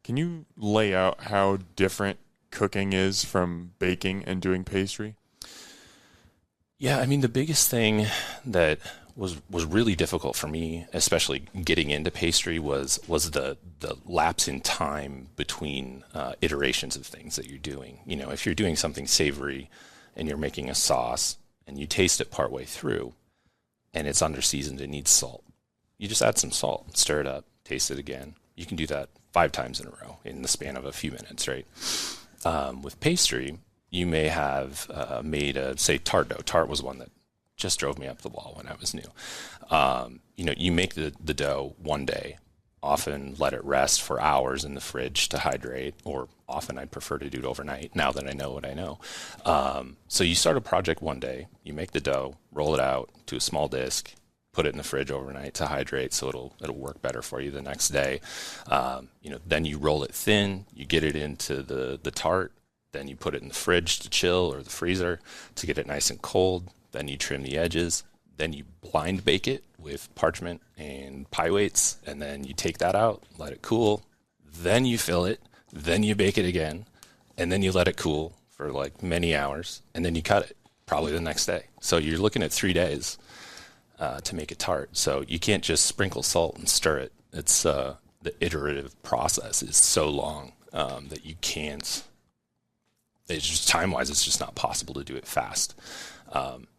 can you lay out how different cooking is from baking and doing pastry? Yeah, I mean, the biggest thing that was really difficult for me, especially getting into pastry, was the lapse in time between iterations of things that you're doing. If you're doing something savory and you're making a sauce and you taste it partway through and it's under-seasoned and needs salt, you just add some salt, stir it up, taste it again. You can do that 5 times in a row in the span of a few minutes, right? With pastry, you may have made say, tart dough. Tart was one that just drove me up the wall when I was new. You make the dough one day, often let it rest for hours in the fridge to hydrate, or often I'd prefer to do it overnight now that I know what I know. So you start a project one day, you make the dough, roll it out to a small disc, put it in the fridge overnight to hydrate so it'll work better for you the next day. Then you roll it thin, you get it into the tart, then you put it in the fridge to chill, or the freezer to get it nice and cold. Then you trim the edges. Then you blind bake it with parchment and pie weights, and then you take that out, let it cool. Then you fill it. Then you bake it again, and then you let it cool for like many hours, and then you cut it probably the next day. So you're looking at 3 days to make a tart. So you can't just sprinkle salt and stir it. It's the iterative process is so long that you can't. It's just time-wise, it's just not possible to do it fast.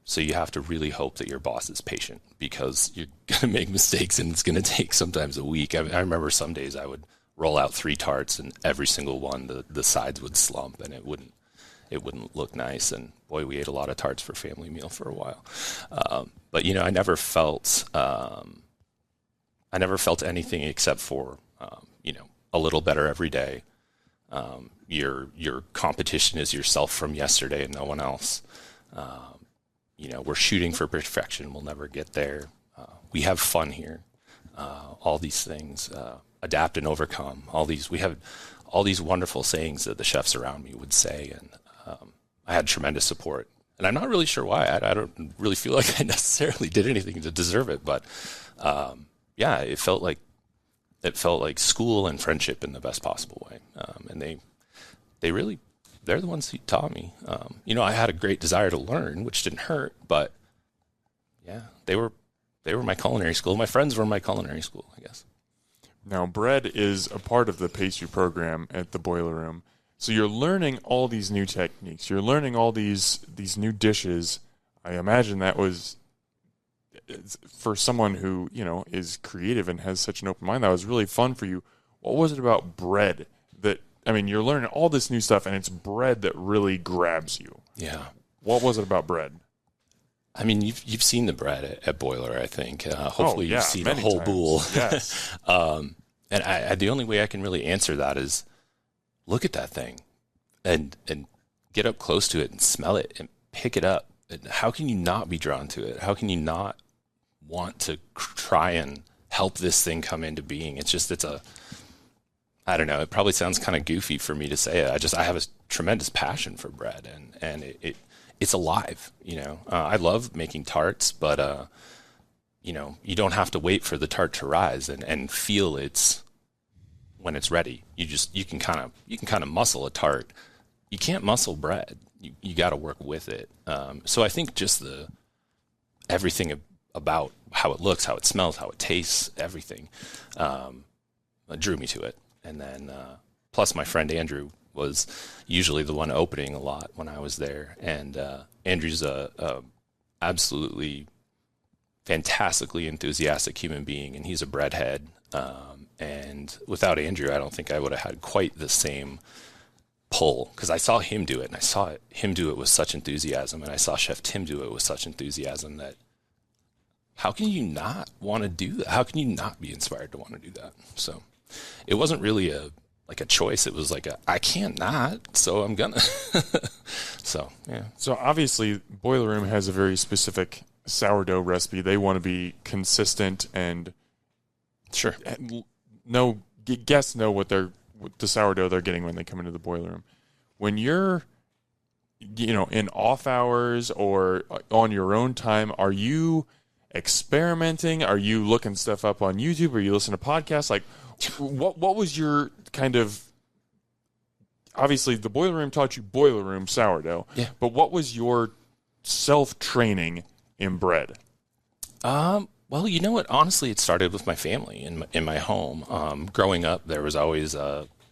So you have to really hope that your boss is patient, because you're going to make mistakes and it's going to take sometimes a week. I remember some days I would roll out 3 tarts and every single one, the sides would slump and it wouldn't look nice. And boy, we ate a lot of tarts for family meal for a while. But I never felt anything except for, a little better every day. Your competition is yourself from yesterday and no one else. We're shooting for perfection. We'll never get there. We have fun here. All these things, adapt and overcome. We have all these wonderful sayings that the chefs around me would say. And I had tremendous support. And I'm not really sure why. I don't really feel like I necessarily did anything to deserve it. But yeah, it felt like school and friendship in the best possible way. And they're the ones who taught me. I had a great desire to learn, which didn't hurt, but yeah, they were my culinary school. My friends were my culinary school, I guess. Now, bread is a part of the pastry program at the Boiler Room. So you're learning all these new techniques. You're learning all these new dishes. I imagine that was, for someone who, is creative and has such an open mind, that was really fun for you. What was it about bread you're learning all this new stuff, and it's bread that really grabs you? Yeah. What was it about bread? I mean, you've seen the bread at Boiler, I think. Hopefully you've seen a whole bowl. Yes. And the only way I can really answer that is look at that thing and get up close to it and smell it and pick it up. And how can you not be drawn to it? How can you not want to try and help this thing come into being? I don't know. It probably sounds kind of goofy for me to say it. I have a tremendous passion for bread, and it's alive. I love making tarts, but you don't have to wait for the tart to rise and feel when it's ready. You can kind of muscle a tart. You can't muscle bread. You got to work with it. So I think just everything about how it looks, how it smells, how it tastes, everything drew me to it. And then plus my friend Andrew was usually the one opening a lot when I was there. And Andrew's a absolutely fantastically enthusiastic human being, and he's a breadhead. And without Andrew, I don't think I would have had quite the same pull, because I saw him do it, and I saw him do it with such enthusiasm, and I saw Chef Tim do it with such enthusiasm that how can you not want to do that? How can you not be inspired to want to do that? So it wasn't really a choice. It was like I can't not, so I'm gonna. So, yeah. So obviously Boiler Room has a very specific sourdough recipe. They want to be consistent and sure. Guests know what the sourdough they're getting when they come into the Boiler Room. When you're, in off hours or on your own time, are you experimenting? Are you looking stuff up on YouTube? Are you listening to podcasts? Like, what was your kind of, obviously the Boiler Room taught you Boiler Room sourdough, yeah. But what was your self-training in bread? Well, you know what? Honestly, it started with my family in my home. Growing up, there was always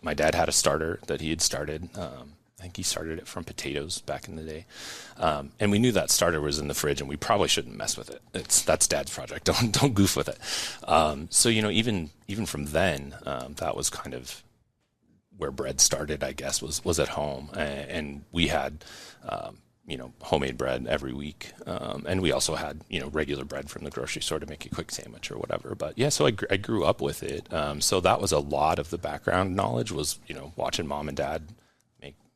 my dad had a starter that he had started. I think he started it from potatoes back in the day, and we knew that starter was in the fridge, and we probably shouldn't mess with it. That's Dad's project. Don't goof with it. So even from then, that was kind of where bread started. I guess was at home, and we had. Homemade bread every week. And we also had, regular bread from the grocery store to make a quick sandwich or whatever. But yeah, so I grew up with it. So that was a lot of the background knowledge was, watching mom and dad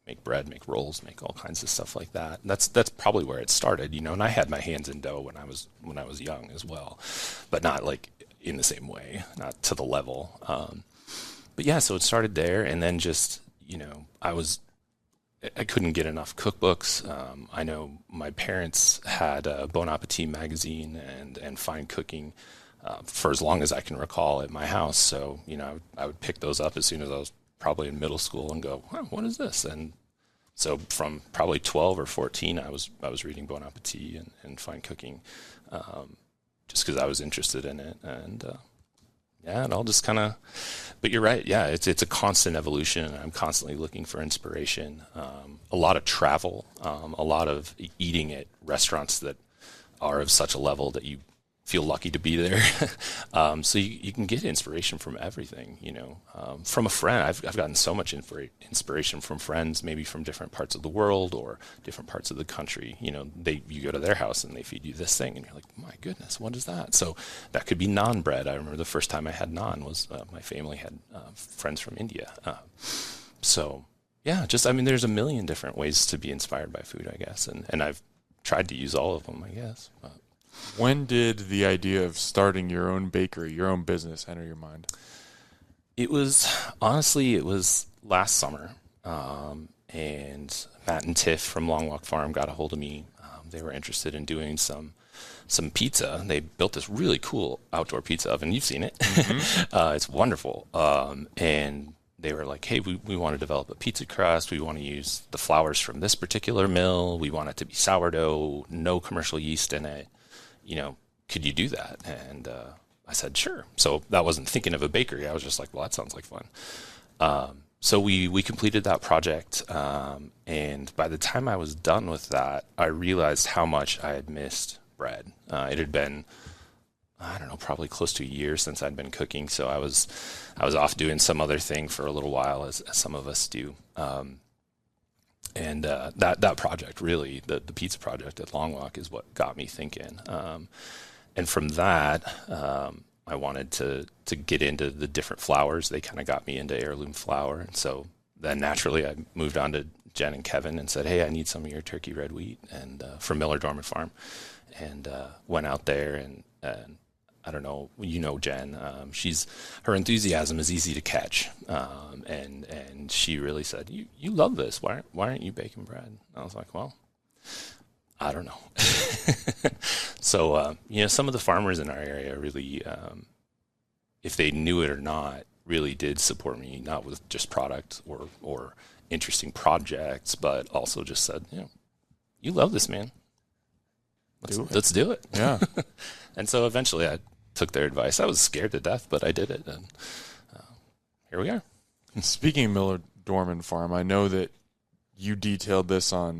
make bread, make rolls, make all kinds of stuff like that. That's probably where it started, and I had my hands in dough when I was young as well, but not like in the same way, not to the level. But yeah, so it started there, and then just, I couldn't get enough cookbooks. I know my parents had a Bon Appetit magazine and Fine Cooking for as long as I can recall at my house. So, I would pick those up as soon as I was probably in middle school and go, oh, what is this? And so from probably 12 or 14, I was reading Bon Appetit and Fine Cooking just because I was interested in it. And yeah, it all just kind of, but you're right. Yeah, it's a constant evolution. I'm constantly looking for inspiration. A lot of travel, a lot of eating at restaurants that are of such a level that you feel lucky to be there. So you can get inspiration from everything, from a friend. I've gotten so much inspiration from friends, maybe from different parts of the world or different parts of the country. You go to their house and they feed you this thing and you're like, my goodness, what is that? So that could be naan bread. I remember the first time I had naan was my family had friends from India. So yeah, there's a million different ways to be inspired by food, I guess. And I've tried to use all of them, I guess. But. When did the idea of starting your own bakery, your own business enter your mind? It was last summer. And Matt and Tiff from Long Walk Farm got a hold of me. They were interested in doing some pizza. They built this really cool outdoor pizza oven. You've seen it. Mm-hmm. It's wonderful. And they were like, hey, we want to develop a pizza crust. We want to use the flours from this particular mill. We want it to be sourdough, no commercial yeast in it. Could you do that? And I said, sure. So that wasn't thinking of a bakery. I was just like, well, that sounds like fun. So we completed that project. And by the time I was done with that, I realized how much I had missed bread. It had been, I don't know, probably close to a year since I'd been cooking. So I was off doing some other thing for a little while, as some of us do. And that project, really, the pizza project at Long Walk, is what got me thinking. And from that, I wanted to get into the different flours. They kind of got me into heirloom flour. And so then naturally I moved on to Jen and Kevin and said, hey, I need some of your turkey red wheat and from Miller Dorman Farm. And went out there and I don't know, Jen, her enthusiasm is easy to catch. And she really said, you love this. Why aren't you baking bread? And I was like, well, I don't know. So, some of the farmers in our area really, if they knew it or not, really did support me, not with just product or interesting projects, but also just said, you love this, man. Let's do it. Yeah. And so eventually I took their advice. I was scared to death, but I did it. And here we are. Speaking of Miller Dorman Farm, I know that you detailed this on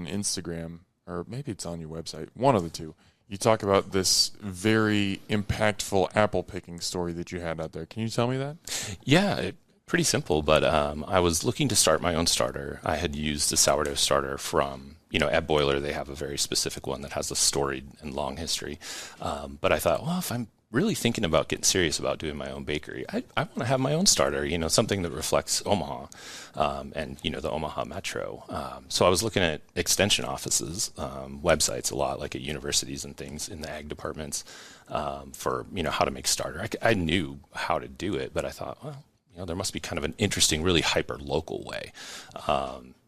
Instagram, or maybe it's on your website, one of the two. You talk about this very impactful apple picking story that you had out there. Can you tell me that? Yeah, pretty simple, but I was looking to start my own starter. I had used a sourdough starter from, at Boiler, they have a very specific one that has a storied and long history. But I thought, well, if I'm really thinking about getting serious about doing my own bakery, I want to have my own starter, something that reflects Omaha and, the Omaha metro. So I was looking at extension offices, websites a lot, like at universities and things in the ag departments for, how to make starter. I knew how to do it, but I thought, well, there must be kind of an interesting, really hyper-local way.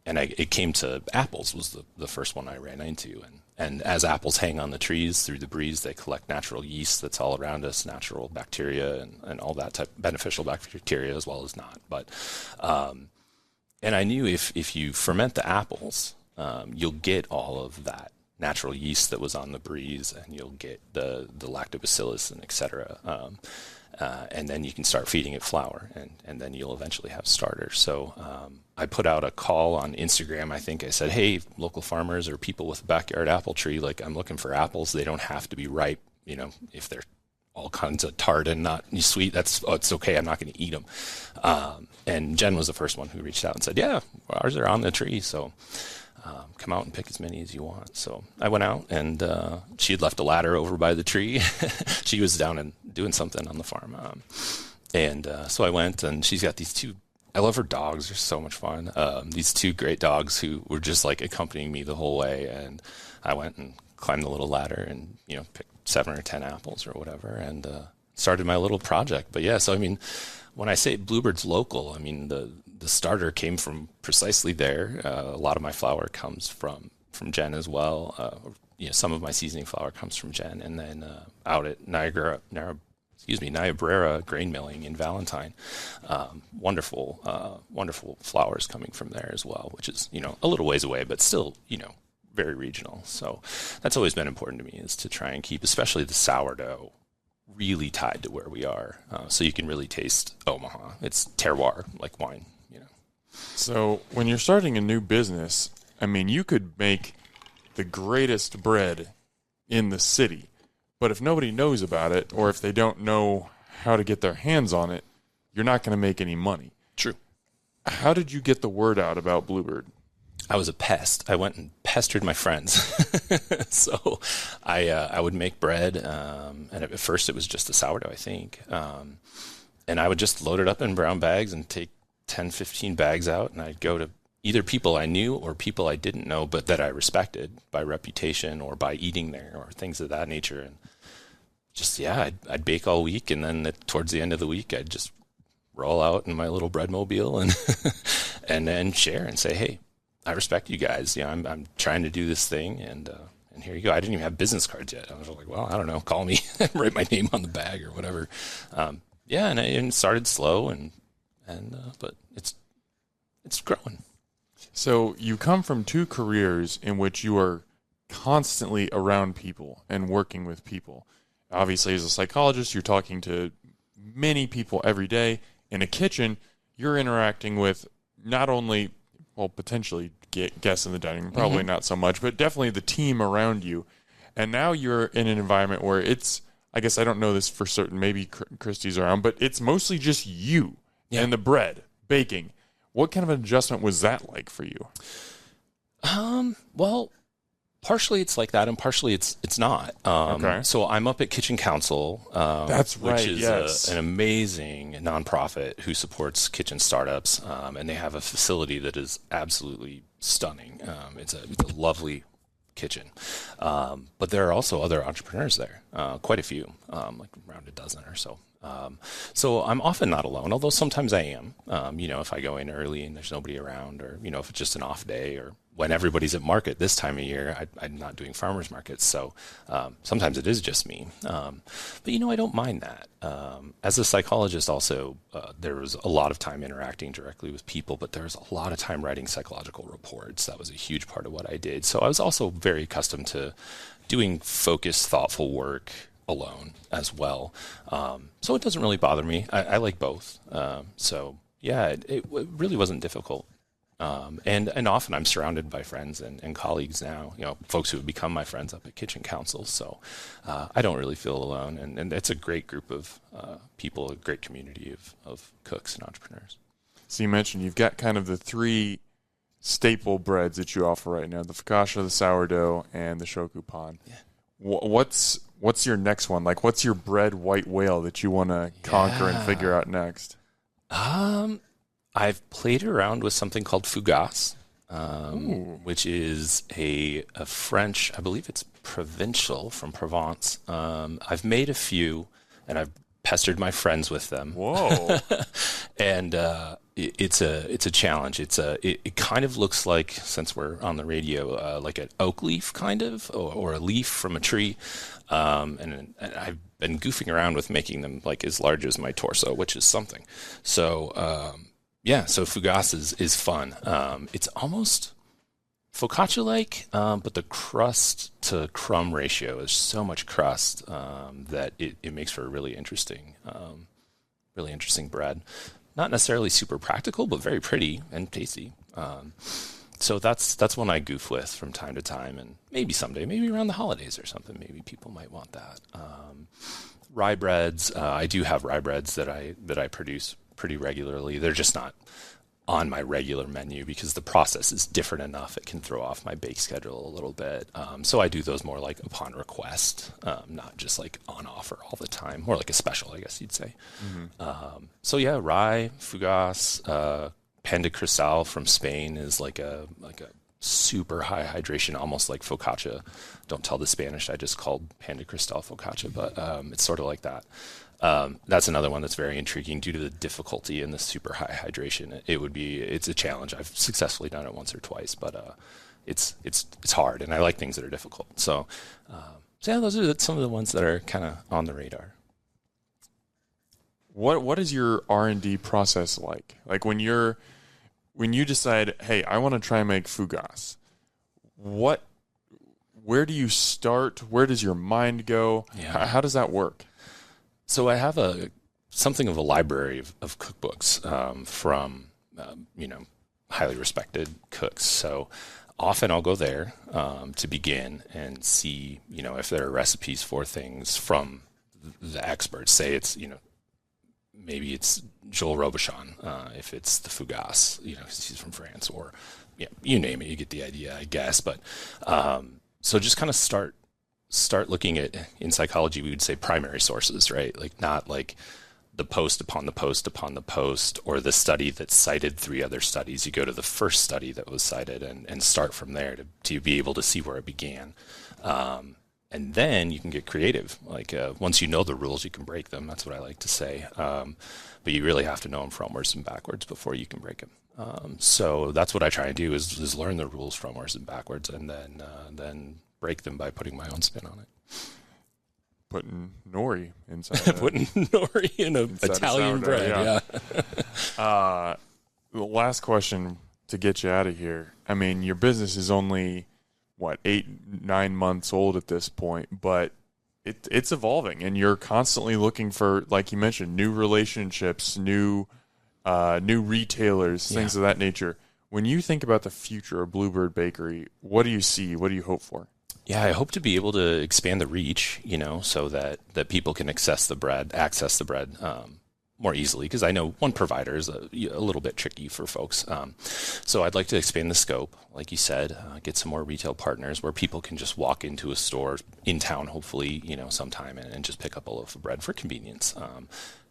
And it came to apples was the first one I ran into. And as apples hang on the trees through the breeze, they collect natural yeast that's all around us, natural bacteria and all that type beneficial bacteria as well as not. But and I knew if you ferment the apples, you'll get all of that natural yeast that was on the breeze, and you'll get the lactobacillus and et cetera. And then you can start feeding it flour, and then you'll eventually have starters. So I put out a call on Instagram. I think I said, hey, local farmers or people with a backyard apple tree, I'm looking for apples. They don't have to be ripe. If they're all kinds of tart and not sweet, it's okay. I'm not going to eat them. And Jen was the first one who reached out and said, yeah, ours are on the tree. So come out and pick as many as you want. So I went out, and she had left a ladder over by the tree. She was down and doing something on the farm. So I went, and she's got these two, I love her dogs. They're so much fun. These two great dogs who were just accompanying me the whole way. And I went and climbed the little ladder and, picked 7 or 10 apples or whatever, and started my little project. But yeah, so when I say Bluebird's local, the starter came from precisely there. A lot of my flour comes from Jen as well. Some of my seasoning flour comes from Jen, and then out at Niobrara Grain Milling in Valentine, wonderful flours coming from there as well, which is a little ways away, but still very regional. So that's always been important to me, is to try and keep, especially the sourdough, really tied to where we are, so you can really taste Omaha. It's terroir, like wine. So when you're starting a new business, you could make the greatest bread in the city, but if nobody knows about it, or if they don't know how to get their hands on it, you're not going to make any money. True. How did you get the word out about Bluebird? I was a pest. I went and pestered my friends. So I would make bread, and at first it was just a sourdough, I think. And I would just load it up in brown bags and take 10, 15 bags out, and I'd go to either people I knew or people I didn't know, but that I respected by reputation or by eating there or things of that nature. And just, I'd bake all week, and then towards the end of the week, I'd just roll out in my little bread mobile and and then share and say, hey, I respect you guys. I'm trying to do this thing, and here you go. I didn't even have business cards yet. I was like, well, I don't know, call me, write my name on the bag or whatever. And it started slow, but it's growing. So you come from two careers in which you are constantly around people and working with people. Obviously, as a psychologist, you're talking to many people every day. In a kitchen, you're interacting with not only, potentially guests in the dining room, probably not so much, but definitely the team around you. And now you're in an environment where it's, I guess I don't know this for certain, maybe Christy's around, but it's mostly just you and the bread, baking. What kind of an adjustment was that like for you? Well, partially it's like that, and partially it's not. Okay. So I'm up at Kitchen Council, That's right, which is yes. an amazing nonprofit who supports kitchen startups, and they have a facility that is absolutely stunning. It's a lovely kitchen, but there are also other entrepreneurs there, quite a few, like around a dozen or so. So I'm often not alone, although sometimes I am. If I go in early and there's nobody around, or if it's just an off day, or when everybody's at market this time of year, I'm not doing farmers markets, so sometimes it is just me. But I don't mind that. As a psychologist, also there was a lot of time interacting directly with people, but there was a lot of time writing psychological reports. That was a huge part of what I did. So I was also very accustomed to doing focused, thoughtful work alone as well. So it doesn't really bother me. I like both. So yeah, it really wasn't difficult. And often I'm surrounded by friends and colleagues now, folks who have become my friends up at Kitchen Council. So I don't really feel alone. And it's a great group of people, a great community of cooks and entrepreneurs. So you mentioned you've got kind of the three staple breads that you offer right now: the focaccia, the sourdough, and the shokupan. Yeah. What's your next one? Like, what's your bread white whale that you want to conquer and figure out next? I've played around with something called fougasse, which is a French, I believe it's Provincial from Provence. I've made a few, and I've pestered my friends with them. Whoa! And it's a challenge. It kind of looks like, since we're on the radio, like an oak leaf kind of, or a leaf from a tree. And I've been goofing around with making them like as large as my torso, which is something. So so fougasse is fun. It's almost focaccia-like, but the crust to crumb ratio is so much crust that it makes for a really interesting bread. Not necessarily super practical, but very pretty and tasty. So that's one I goof with from time to time, and maybe someday, maybe around the holidays or something, maybe people might want that. Rye breads, I do have rye breads that I produce pretty regularly. They're just not on my regular menu because the process is different enough. It can throw off my bake schedule a little bit. So I do those more like upon request, not just like on offer all the time, more like a special, I guess you'd say. Mm-hmm. So yeah, rye, fougasse, pan de cristal from Spain is like a super high hydration, almost like focaccia. Don't tell the Spanish, I just called pan de cristal focaccia, but it's sort of like that. That's another one that's very intriguing due to the difficulty in the super high hydration. It's a challenge. I've successfully done it once or twice, but it's hard, and I like things that are difficult. So yeah, those are some of the ones that are kind of on the radar. What is your R&D process like? Like when you decide, hey, I want to try and make fougasse, where do you start? Where does your mind go? Yeah. How does that work? So I have something of a library of cookbooks from highly respected cooks. So often I'll go there to begin and see if there are recipes for things from the experts. Say it's maybe it's Joel Robuchon, if it's the fougasse, because he's from France, or you name it, you get the idea, I guess. But so just kind of start looking at, in psychology, we would say primary sources, right? Like not like the post upon the post upon the post, or the study that cited 3 other studies. You go to the first study that was cited and start from there to be able to see where it began. And then you can get creative. Like once you know the rules, you can break them. That's what I like to say. But you really have to know them frontwards and backwards before you can break them. So that's what I try to do is learn the rules frontwards and backwards, and then break them by putting my own spin on it. Putting nori inside. Putting nori in an Italian bread. Yeah. The last question to get you out of here. I mean, your business is only 8-9 months old at this point, but it's evolving, and you're constantly looking for, like you mentioned, new relationships, new retailers, things of that nature. When you think about the future of Bluebird Bakery, what do you see? What do you hope for? Yeah, I hope to be able to expand the reach, so that people can access the bread, more easily, because I know one provider is a little bit tricky for folks. So I'd like to expand the scope, like you said, get some more retail partners where people can just walk into a store in town, hopefully, sometime, and just pick up a loaf of bread for convenience.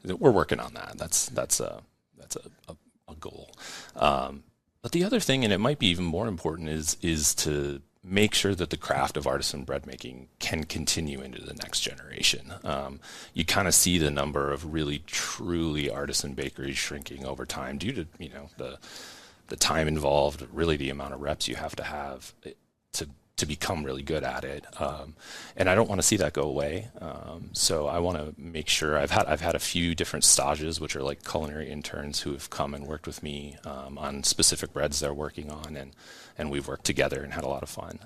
We're working on that. That's a goal. But the other thing, and it might be even more important, is to make sure that the craft of artisan bread making can continue into the next generation. You kind of see the number of really truly artisan bakeries shrinking over time due to the time involved, really the amount of reps you have to become really good at it. And I don't want to see that go away. So I want to make sure I've had a few different stages, which are like culinary interns who have come and worked with me on specific breads they're working on, and we've worked together and had a lot of fun.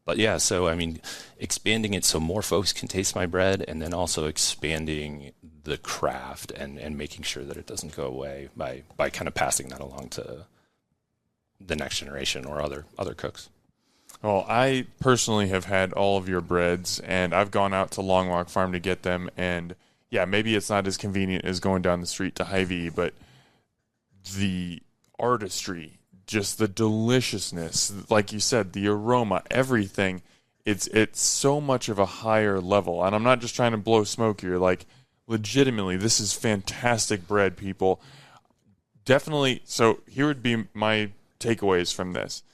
But yeah, so I mean, expanding it so more folks can taste my bread, and then also expanding the craft and making sure that it doesn't go away by kind of passing that along to the next generation or other cooks. Well, I personally have had all of your breads, and I've gone out to Long Walk Farm to get them, and yeah, maybe it's not as convenient as going down the street to Hy-Vee, but the artistry, just the deliciousness, like you said, the aroma, everything, it's so much of a higher level. And I'm not just trying to blow smoke here, like legitimately, this is fantastic bread, people. Definitely, so here would be my takeaways from this.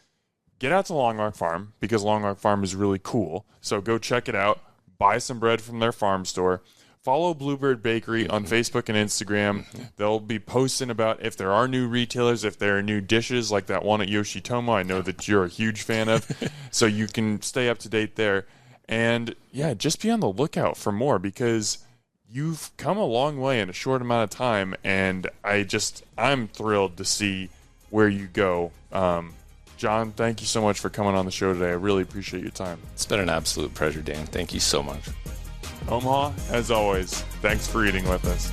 Get out to Long Walk Farm, because Long Walk Farm is really cool. So go check it out. Buy some bread from their farm store. Follow Bluebird Bakery on Facebook and Instagram. They'll be posting about if there are new retailers, if there are new dishes like that one at Yoshitomo. I know that you're a huge fan of. So you can stay up to date there. And yeah, just be on the lookout for more, because you've come a long way in a short amount of time. And I'm thrilled to see where you go. John, thank you so much for coming on the show today. I really appreciate your time. It's been an absolute pleasure, Dan. Thank you so much. Omaha, as always, thanks for eating with us.